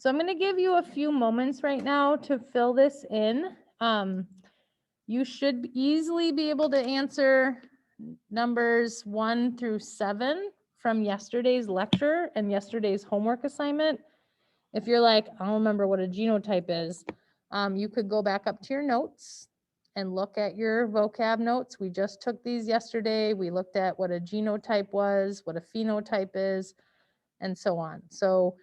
So I'm going to give you a few moments right now to fill this in. You should easily be able to answer numbers 1 through 7 from yesterday's lecture and yesterday's homework assignment. If you're like, I don't remember what a genotype is, you could go back up to your notes and look at your vocab notes. We just took these yesterday. We looked at what a genotype was, what a phenotype is, and so on. So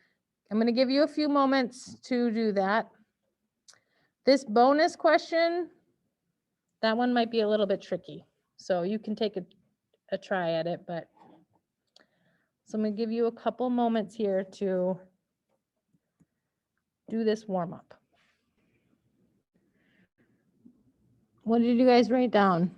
I'm going to give you a few moments to do that. This bonus question, that one might be a little bit tricky. So you can take a try at it, but so I'm going to give you a couple moments here to do this warm up. What did you guys write down?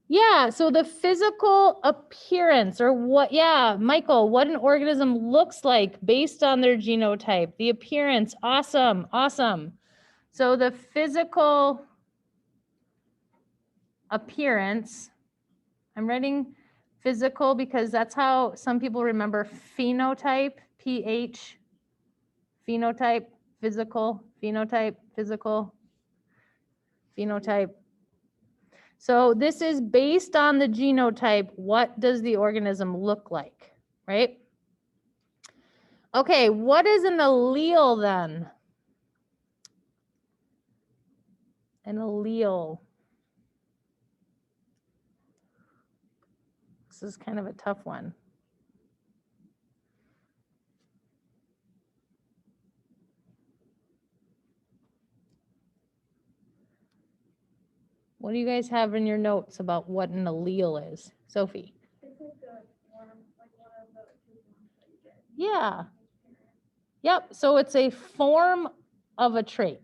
Yeah, so the physical appearance or what, yeah, Michael, what an organism looks like based on their genotype, the appearance, awesome, awesome. So the physical appearance, I'm writing physical because that's how some people remember phenotype, PH, phenotype, physical, phenotype, physical, phenotype. So this is based on the genotype. What does the organism look like, right? Okay, what is an allele then? An allele. This is kind of a tough one. What do you guys have in your notes about what an allele is? Sophie? It's like the form, like one of the two forms that you get. Yeah. Yep. So it's a form of a trait,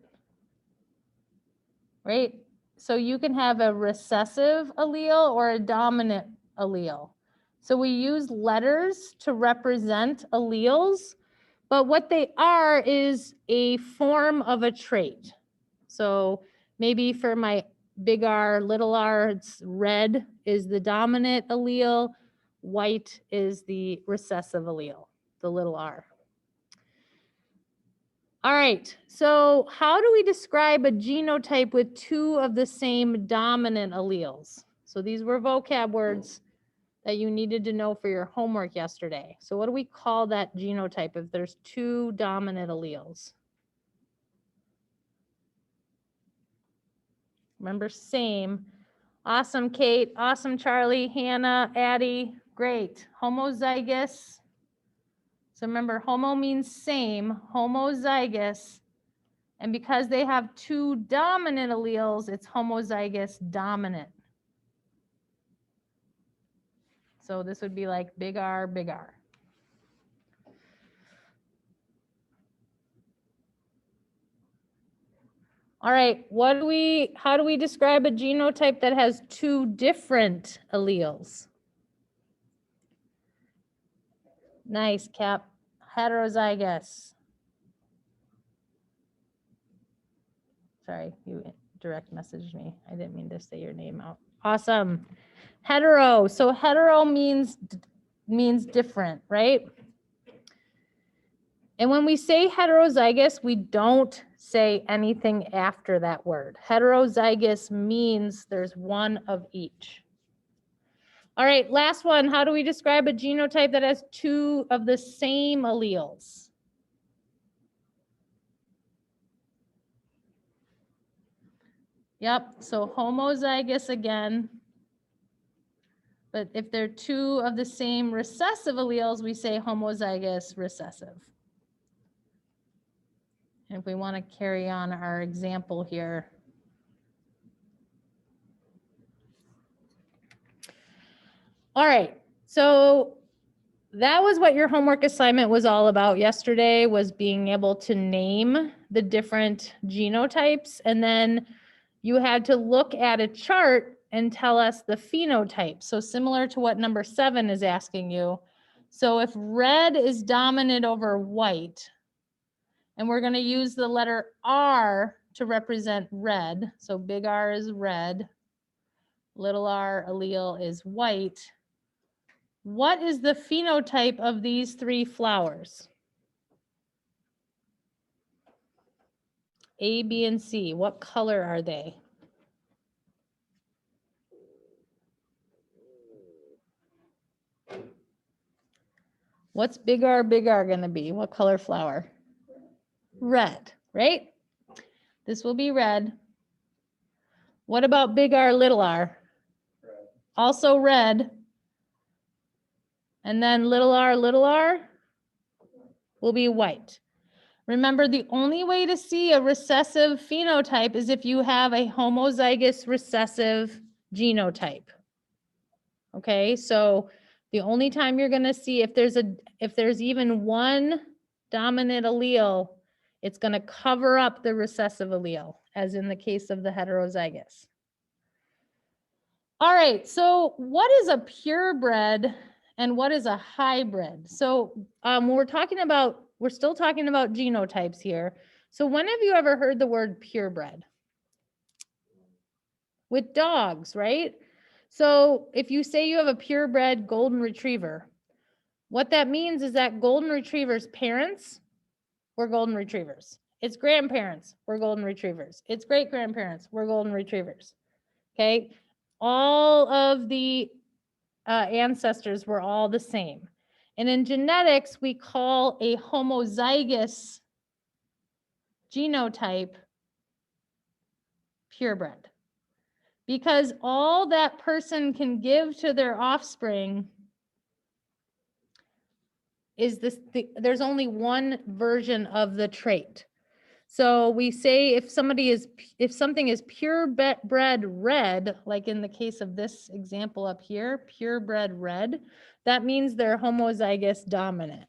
right? So you can have a recessive allele or a dominant allele. So we use letters to represent alleles, but what they are is a form of a trait. So maybe for my big R, little r, it's red is the dominant allele, white is the recessive allele, the little r. All right, so how do we describe a genotype with two of the same dominant alleles? So these were vocab words that you needed to know for your homework yesterday. So what do we call that genotype if there's two dominant alleles? Remember, same. Awesome, Kate. Awesome, Charlie, Hannah, Addie. Great. Homozygous. So remember, homo means same, homozygous. And because they have two dominant alleles, it's homozygous dominant. So this would be like big R, big R. All right, how do we describe a genotype that has two different alleles? Nice, Cap. Heterozygous. Sorry, you direct messaged me. I didn't mean to say your name out. Awesome. Hetero. So hetero means different, right? And when we say heterozygous, we don't say anything after that word. Heterozygous means there's one of each. All right, last one. How do we describe a genotype that has two of the same alleles? Yep, so homozygous again. But if they're two of the same recessive alleles, we say homozygous recessive. And if we want to carry on our example here. All right, so that was what your homework assignment was all about yesterday, was being able to name the different genotypes. And then you had to look at a chart and tell us the phenotype. So similar to what number 7 is asking you. So if red is dominant over white, and we're going to use the letter R to represent red. So big R is red, little r allele is white. what is the phenotype of these three flowers? A, B, and C. What color are they? What's big R going to be? What color flower? Red, right? This will be red. What about big R, little r? Red. Also red. And then little r will be white. Remember, the only way to see a recessive phenotype is if you have a homozygous recessive genotype. Okay, so the only time you're going to see if there's even one dominant allele, it's going to cover up the recessive allele, as in the case of the heterozygous. All right, so what is a purebred and what is a hybrid? So we're still talking about genotypes here. So when have you ever heard the word purebred? With dogs, right? So if you say you have a purebred golden retriever, what that means is that golden retriever's parents were golden retrievers. Its grandparents were golden retrievers. Its great-grandparents were golden retrievers. Okay, all of the ancestors were all the same. And in genetics, we call a homozygous genotype purebred, because all that person can give to their offspring is there's only one version of the trait. So we say if something is purebred red, like in the case of this example up here, purebred red, that means they're homozygous dominant.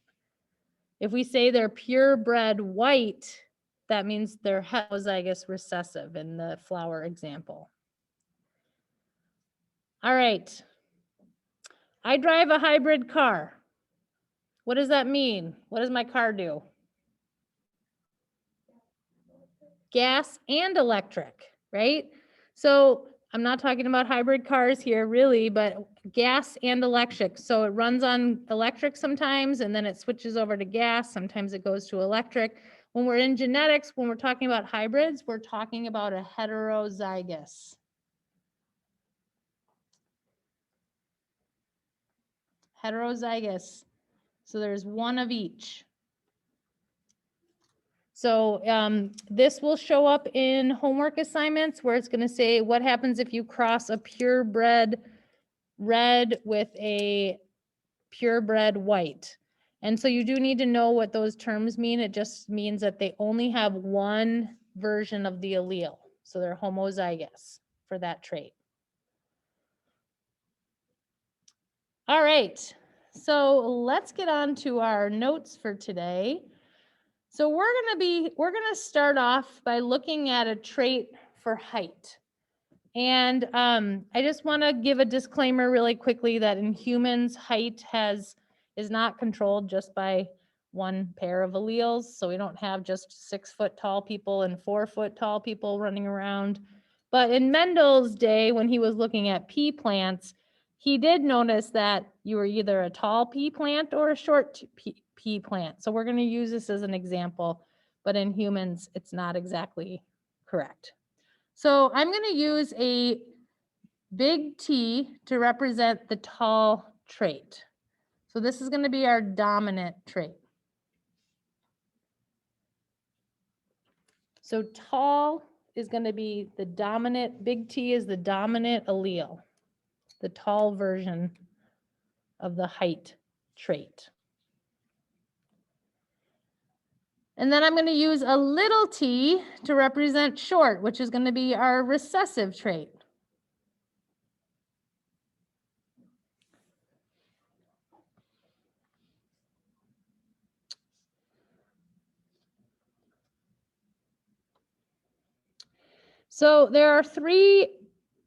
If we say they're purebred white, that means they're heterozygous recessive in the flower example. All right. I drive a hybrid car. What does that mean? What does my car do? Gas and electric, right? So I'm not talking about hybrid cars here really, but gas and electric. So it runs on electric sometimes, and then it switches over to gas. Sometimes it goes to electric. When we're in genetics, when we're talking about hybrids, we're talking about a heterozygous. Heterozygous. So there's one of each. So this will show up in homework assignments where it's going to say what happens if you cross a purebred red with a purebred white. And so you do need to know what those terms mean. It just means that they only have one version of the allele. So they're homozygous for that trait. All right, so let's get on to our notes for today. So we're gonna start off by looking at a trait for height. And I just wanna give a disclaimer really quickly that in humans, height is not controlled just by one pair of alleles. So we don't have just 6 foot tall people and 4 foot tall people running around. But in Mendel's day, when he was looking at pea plants, he did notice that you were either a tall pea plant or a short pea plant. So we're going to use this as an example, but in humans, it's not exactly correct. So I'm going to use a big T to represent the tall trait. So this is going to be our dominant trait. So tall is going to be the dominant, big T is the dominant allele, the tall version of the height trait. And then I'm going to use a little t to represent short, which is going to be our recessive trait. So there are 3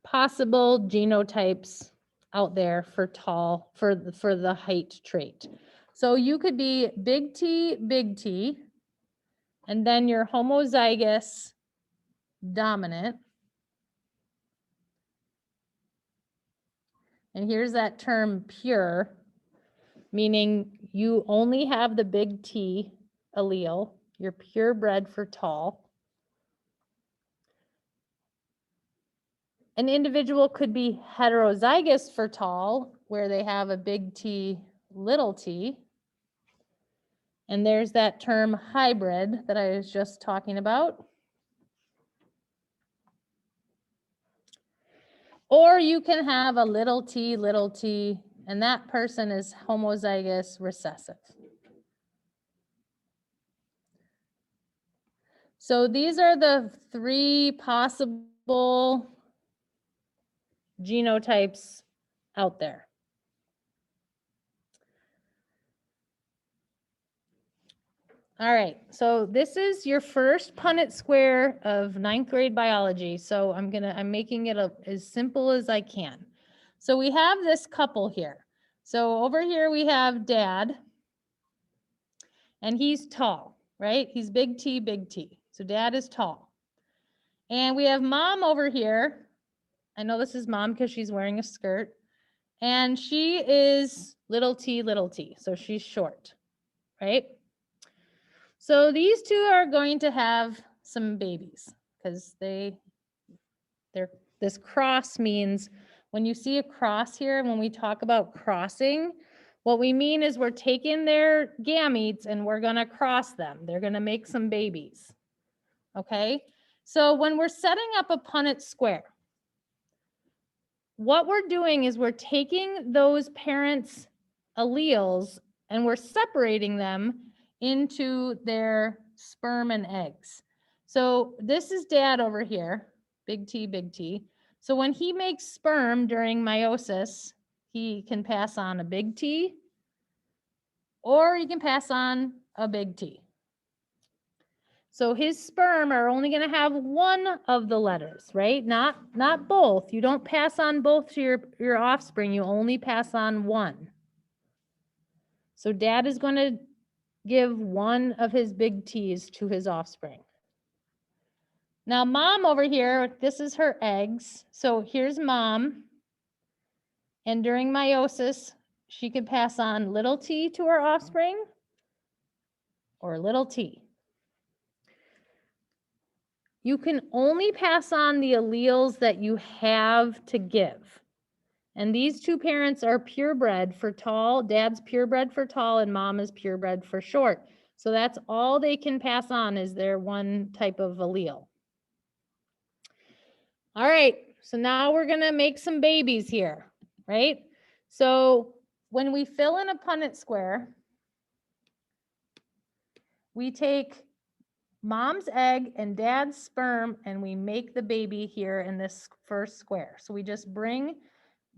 possible genotypes out there for tall, for the height trait. So you could be big T, and then you're homozygous dominant. And here's that term pure. meaning you only have the big T allele. You're purebred for tall. An individual could be heterozygous for tall, where they have a big T, little t. And there's that term hybrid that I was just talking about. Or you can have a little t, and that person is homozygous recessive. So these are the 3 possible genotypes out there. All right, so this is your first Punnett square of 9th grade biology. So I'm making it as simple as I can. So we have this couple here. So over here we have dad, and he's tall, right? He's big T, big T. So dad is tall. And we have mom over here. I know this is mom because she's wearing a skirt. And she is little t, so she's short, right? So these 2 are going to have some babies because this cross means when you see a cross here, and when we talk about crossing, what we mean is we're taking their gametes and we're going to cross them. They're going to make some babies. Okay? So when we're setting up a Punnett square, what we're doing is we're taking those parents' alleles and we're separating them into their sperm and eggs. So this is dad over here, big T, big T. So when he makes sperm during meiosis, he can pass on a big T, or he can pass on a big T. So his sperm are only going to have one of the letters, right? Not both. You don't pass on both to your offspring. You only pass on one. So dad is going to give one of his big T's to his offspring. Now mom over here, this is her eggs. So here's mom. And during meiosis, she could pass on little t to her offspring or little t. You can only pass on the alleles that you have to give. And these 2 parents are purebred for tall. Dad's purebred for tall and mom is purebred for short. So that's all they can pass on is their one type of allele. All right, so now we're gonna make some babies here, right? So when we fill in a Punnett square, we take mom's egg and dad's sperm and we make the baby here in this first square. So we just bring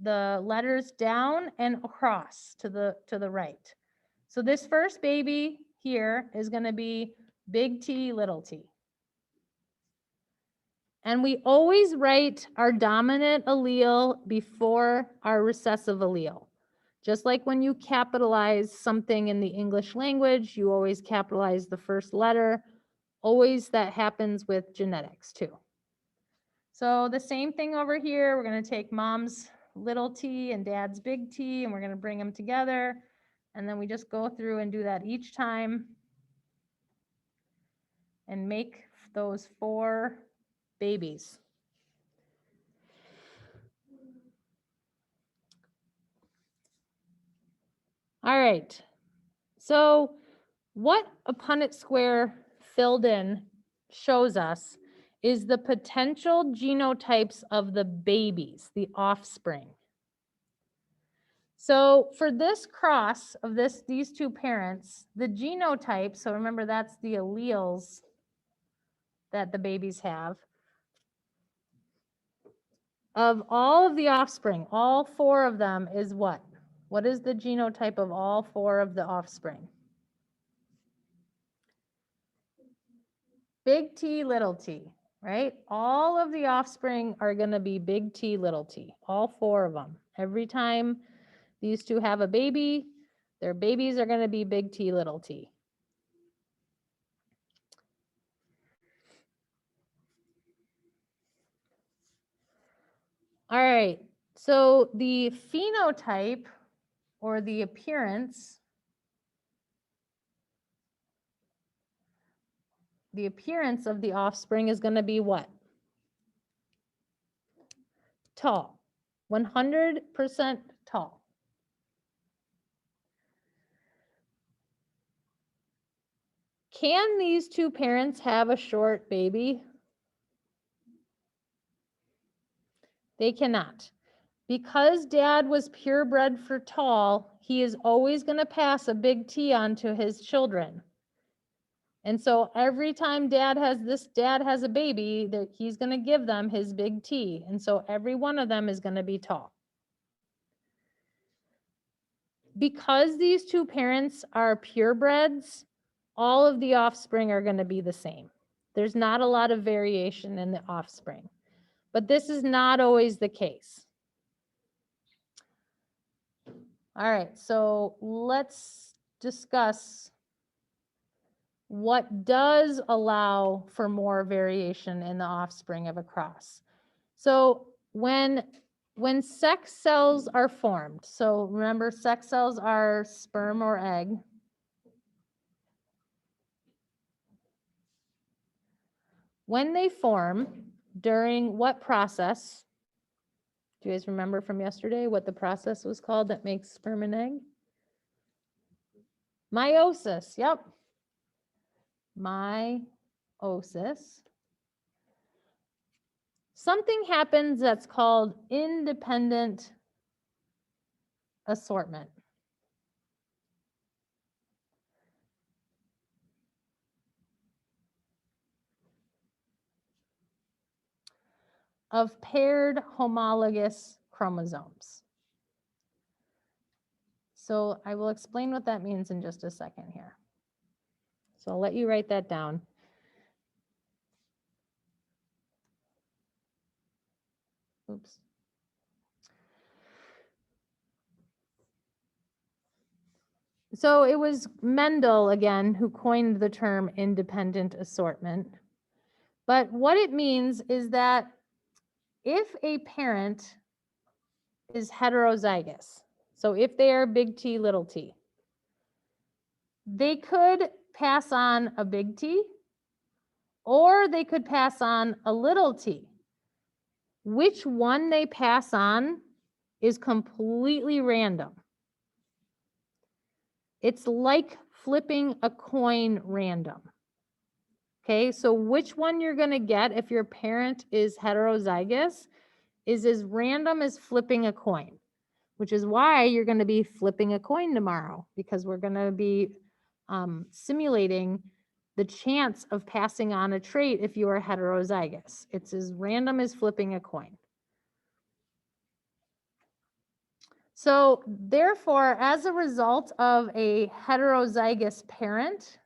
the letters down and across to the right. So this first baby here is going to be big T, little t. And we always write our dominant allele before our recessive allele. Just like when you capitalize something in the English language, you always capitalize the first letter. Always that happens with genetics too. So the same thing over here, we're going to take mom's little t and dad's big T and we're going to bring them together. And then we just go through and do that each time and make those 4 babies. All right. So what a Punnett square filled in shows us is the potential genotypes of the babies, the offspring. So for this cross of these 2 parents, the genotype, so remember that's the alleles that the babies have, of all of the offspring, all 4 of them is what? What is the genotype of all 4 of the offspring? Big T, little t, right? All of the offspring are going to be big T, little t, all 4 of them. Every time these 2 have a baby, their babies are going to be big T, little t. All right, so the phenotype or the appearance of the offspring is going to be what? Tall. 100% tall. Can these two parents have a short baby? They cannot. Because dad was purebred for tall, he is always going to pass a big T on to his children. And so every time dad has a baby, that he's going to give them his big T. And so every one of them is going to be tall. Because these two parents are purebreds, all of the offspring are going to be the same. There's not a lot of variation in the offspring, but this is not always the case. All right, so let's discuss what does allow for more variation in the offspring of a cross. So when sex cells are formed, so remember sex cells are sperm or egg. When they form, during what process? Do you guys remember from yesterday what the process was called that makes sperm and egg? Meiosis, yep. Meiosis. Something happens that's called independent assortment. Of paired homologous chromosomes. So I will explain what that means in just a second here. So I'll let you write that down. Oops. So it was Mendel again who coined the term independent assortment. But what it means is that if a parent is heterozygous, so if they are big T, little t, they could pass on a big T or they could pass on a little t. Which one they pass on is completely random. It's like flipping a coin random. Okay, so which one you're going to get if your parent is heterozygous is as random as flipping a coin, which is why you're going to be flipping a coin tomorrow, because we're going to be simulating the chance of passing on a trait if you are heterozygous. It's as random as flipping a coin. So therefore, as a result of a heterozygous parent,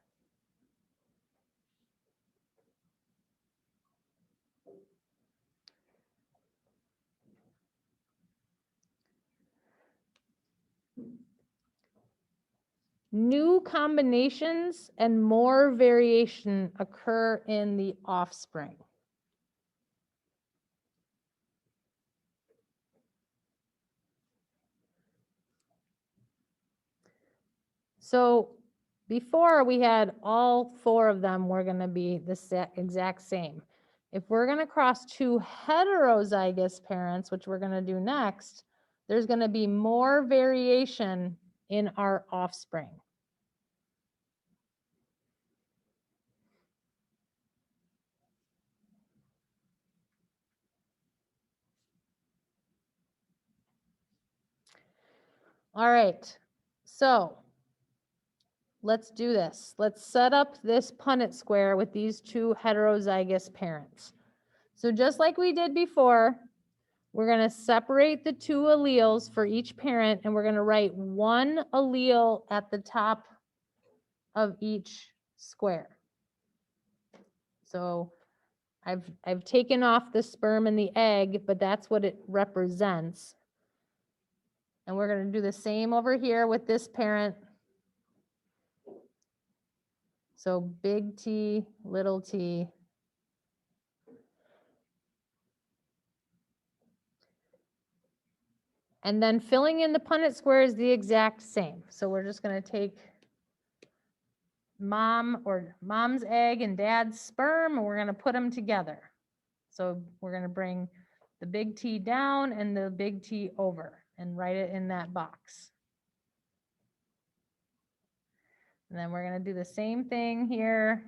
new combinations and more variation occur in the offspring. So before we had all four of them were going to be the exact same. If we're going to cross two heterozygous parents, which we're going to do next, there's going to be more variation in our offspring. All right, so let's do this. Let's set up this Punnett square with these two heterozygous parents. So just like we did before, we're going to separate the two alleles for each parent, and we're going to write one allele at the top of each square. So I've taken off the sperm and the egg, but that's what it represents. And we're going to do the same over here with this parent. So big T, little t. And then filling in the Punnett square is the exact same. So we're just going to take mom's egg and dad's sperm, and we're going to put them together. So we're going to bring the big T down and the big T over and write it in that box. And then we're going to do the same thing here.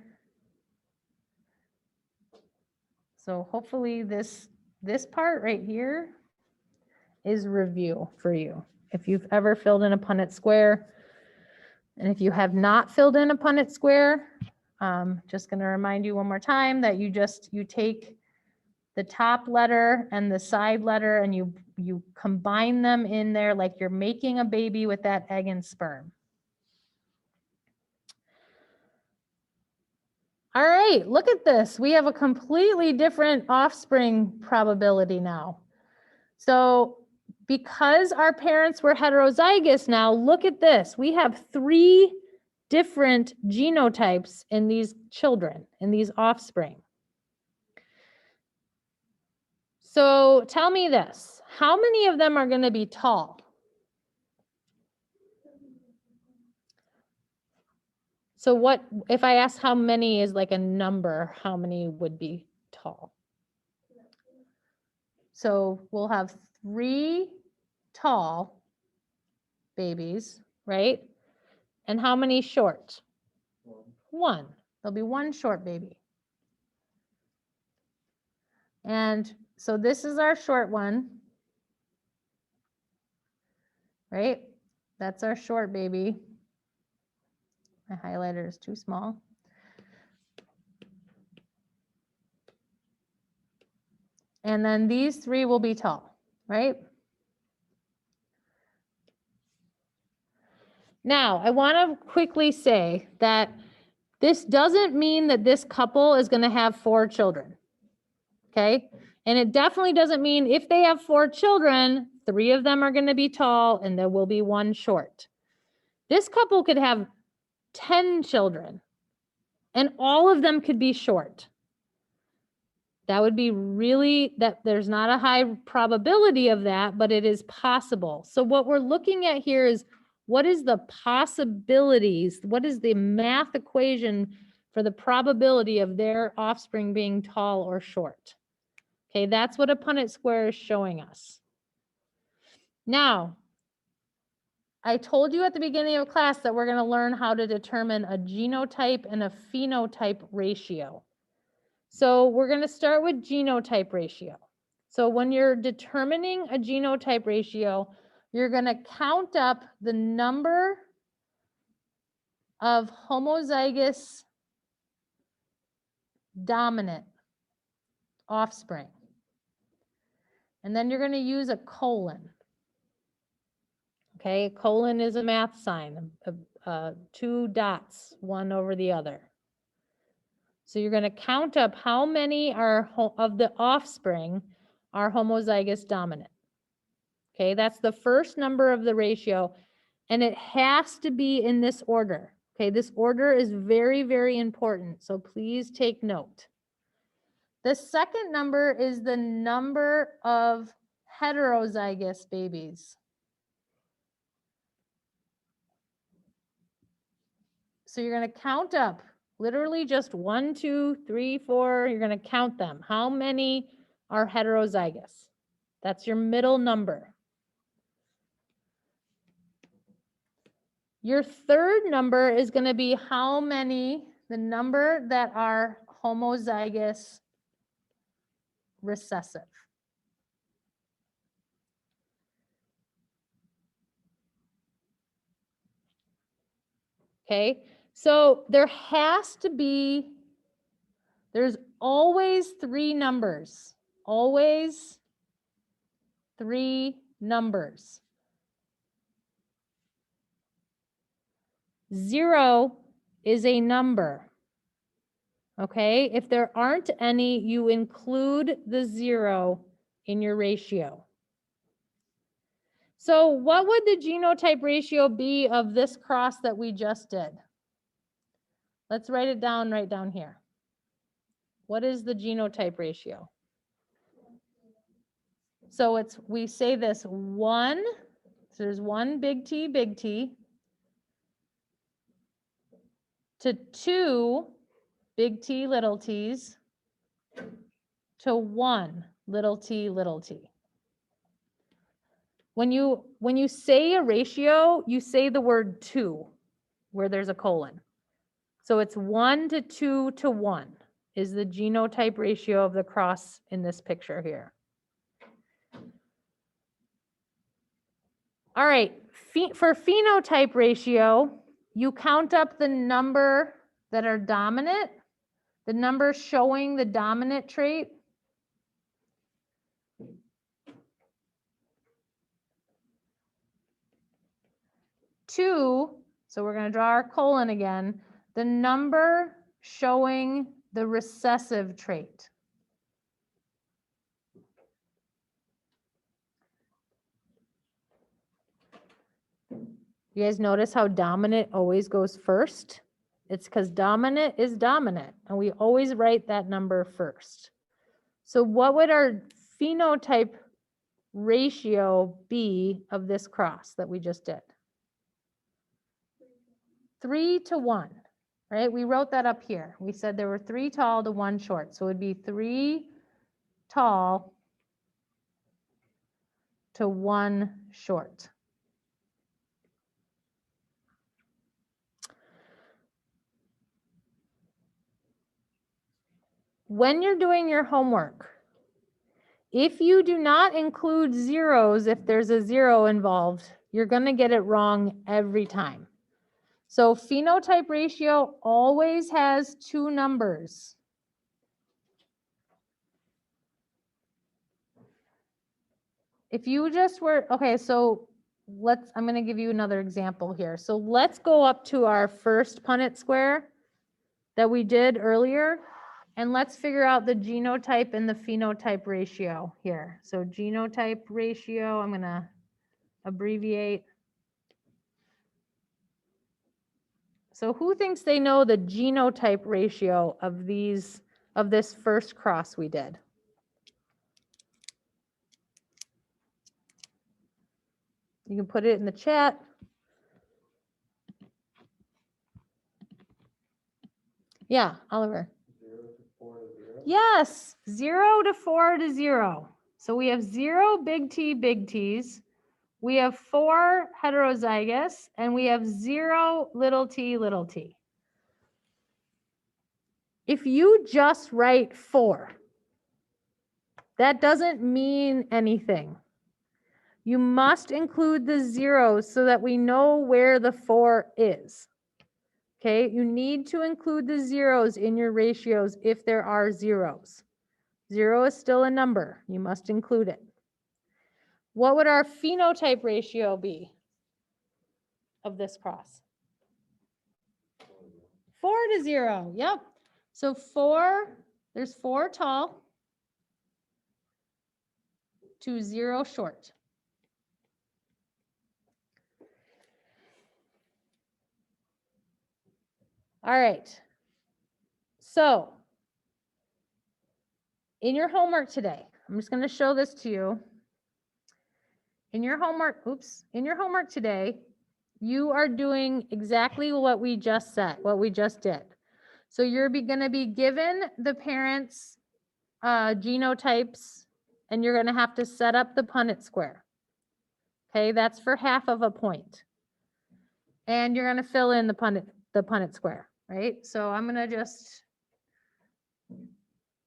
So hopefully this part right here is review for you. If you've ever filled in a Punnett square, and if you have not filled in a Punnett square, just going to remind you one more time that you take the top letter and the side letter and you combine them in there like you're making a baby with that egg and sperm. All right, look at this. We have a completely different offspring probability now. So because our parents were heterozygous now, look at this. We have 3 different genotypes in these children, in these offspring. So tell me this, how many of them are going to be tall? So what, if I ask how many is like a number, how many would be tall? So we'll have 3 tall babies, right? And how many short? 1. There'll be 1 short baby. And so this is our short one, right? That's our short baby. My highlighter is too small. And then these 3 will be tall, right? Now, I want to quickly say that this doesn't mean that this couple is going to have 4 children, okay? And it definitely doesn't mean if they have 4 children, 3 of them are going to be tall and there will be 1 short. This couple could have 10 children and all of them could be short. That would be really, there's not a high probability of that, but it is possible. So what we're looking at here is what is the possibilities? What is the math equation for the probability of their offspring being tall or short? Okay, that's what a Punnett square is showing us. Now, I told you at the beginning of class that we're going to learn how to determine a genotype and a phenotype ratio. So we're going to start with genotype ratio. So when you're determining a genotype ratio, you're going to count up the number of homozygous dominant offspring. And then you're going to use a colon. Okay, colon is a math sign, 2 dots, one over the other. So you're going to count up how many are of the offspring are homozygous dominant. Okay, that's the first number of the ratio, and it has to be in this order. Okay, this order is very, very important, so please take note. The second number is the number of heterozygous babies. So you're going to count up, literally just 1, 2, 3, 4. You're going to count them. How many are heterozygous? That's your middle number. Your third number is going to be how many, the number that are homozygous recessive. Okay, so there's always 3 numbers, always 3 numbers. 0 is a number. Okay, if there aren't any, you include the 0 in your ratio. So what would the genotype ratio be of this cross that we just did? Let's write it down right down here. What is the genotype ratio? So it's, we say this 1, so there's 1 big T, to 2 big T, little t's, to 1 little t, little t. When you say a ratio, you say the word 2 where there's a colon. So it's 1 to 2 to 1 is the genotype ratio of the cross in this picture here. All right, for phenotype ratio, you count up the number that are dominant, the number showing the dominant trait. Two, so we're going to draw our colon again, the number showing the recessive trait. You guys notice how dominant always goes first? It's because dominant is dominant, and we always write that number first. So what would our phenotype ratio be of this cross that we just did? 3 to 1, right? We wrote that up here. We said there were 3 tall to 1 short. So it would be 3 tall to 1 short. When you're doing your homework, if you do not include zeros, if there's a 0 involved, you're going to get it wrong every time. So phenotype ratio always has 2 numbers. If you just were, okay, so I'm going to give you another example here. So let's go up to our first Punnett square that we did earlier, and let's figure out the genotype and the phenotype ratio here. So genotype ratio, I'm going to abbreviate. So who thinks they know the genotype ratio of this first cross we did? You can put it in the chat. Yeah, Oliver. 0 to 4 to 0? Yes, 0 to 4 to 0. So we have 0 big T's. We have 4 heterozygous, and we have 0 little t, little t. If you just write 4, that doesn't mean anything. You must include the zeros so that we know where the 4 is. Okay, you need to include the zeros in your ratios if there are zeros. 0 is still a number. You must include it. What would our phenotype ratio be of this cross? 4 to 0. Yep. So 4, there's 4 tall to 0 short. All right. So in your homework today, I'm just going to show this to you. In your homework today, you are doing exactly what we just said, what we just did. So you're going to be given the parents' genotypes, and you're going to have to set up the Punnett square. Okay, that's for half of a point. And you're going to fill in the Punnett square, right? So I'm going to just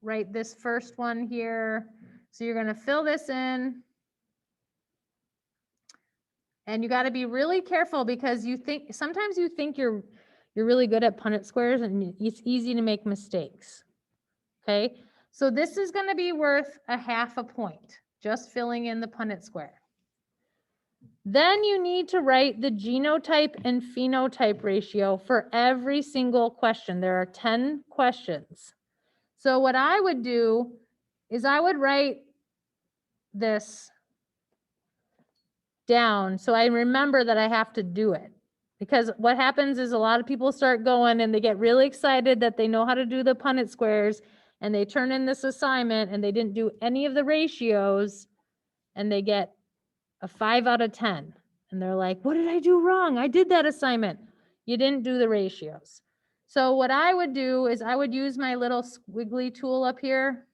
write this first one here. So you're going to fill this in. And you got to be really careful because sometimes you think you're really good at Punnett squares and it's easy to make mistakes. Okay, so this is going to be worth a half a point, just filling in the Punnett square. Then you need to write the genotype and phenotype ratio for every single question. There are 10 questions. So what I would do is I would write this down so I remember that I have to do it. Because what happens is a lot of people start going and they get really excited that they know how to do the Punnett squares, and they turn in this assignment and they didn't do any of the ratios, and they get a 5 out of 10. And they're like, what did I do wrong? I did that assignment. You didn't do the ratios. So what I would do is I would use my little squiggly tool up here,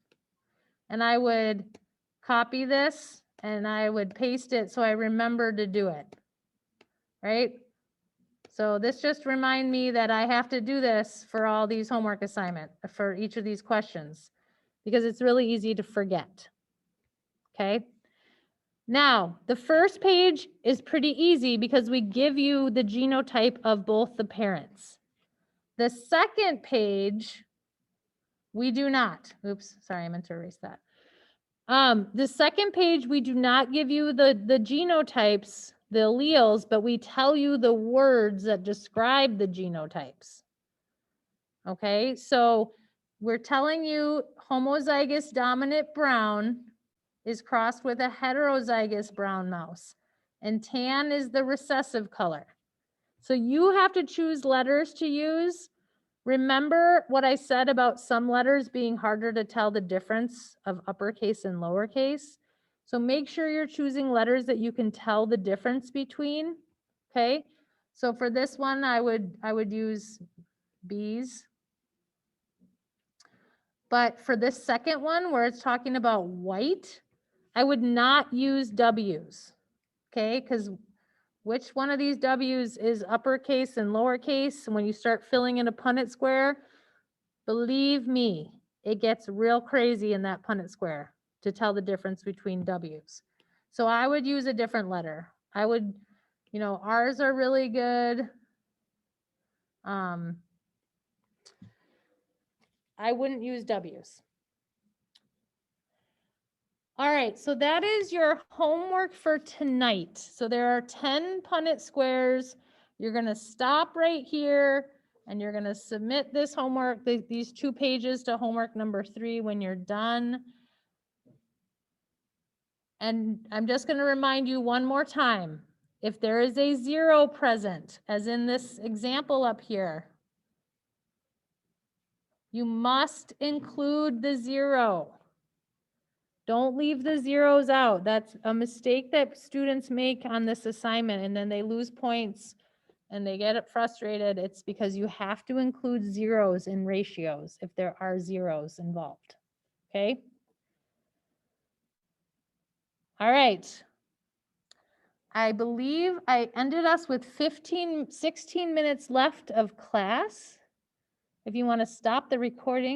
and I would copy this and I would paste it so I remember to do it, right? So this just remind me that I have to do this for all these homework assignment, for each of these questions, because it's really easy to forget, okay? Now, the first page is pretty easy because we give you the genotype of both the parents. The second page, we do not. Oops, sorry, I meant to erase that. The second page, we do not give you the genotypes, the alleles, but we tell you the words that describe the genotypes. Okay, so we're telling you homozygous dominant brown is crossed with a heterozygous brown mouse, and tan is the recessive color. So you have to choose letters to use. Remember what I said about some letters being harder to tell the difference of uppercase and lowercase. So make sure you're choosing letters that you can tell the difference between, okay? So for this one, I would use B's. But for this second one, where it's talking about white, I would not use W's, okay? Because which one of these W's is uppercase and lowercase? And when you start filling in a Punnett square, believe me, it gets real crazy in that Punnett square to tell the difference between W's. So I would use a different letter. I would, R's are really good. I wouldn't use W's. All right, so that is your homework for tonight. So there are 10 Punnett squares. You're going to stop right here and you're going to submit this homework, these 2 pages to homework number 3 when you're done. And I'm just going to remind you one more time, if there is a 0 present, as in this example up here, you must include the 0. Don't leave the zeros out. That's a mistake that students make on this assignment, and then they lose points and they get frustrated. It's because you have to include zeros in ratios if there are zeros involved. Okay? All right. I believe I ended us with 16 minutes left of class. If you want to stop the recording.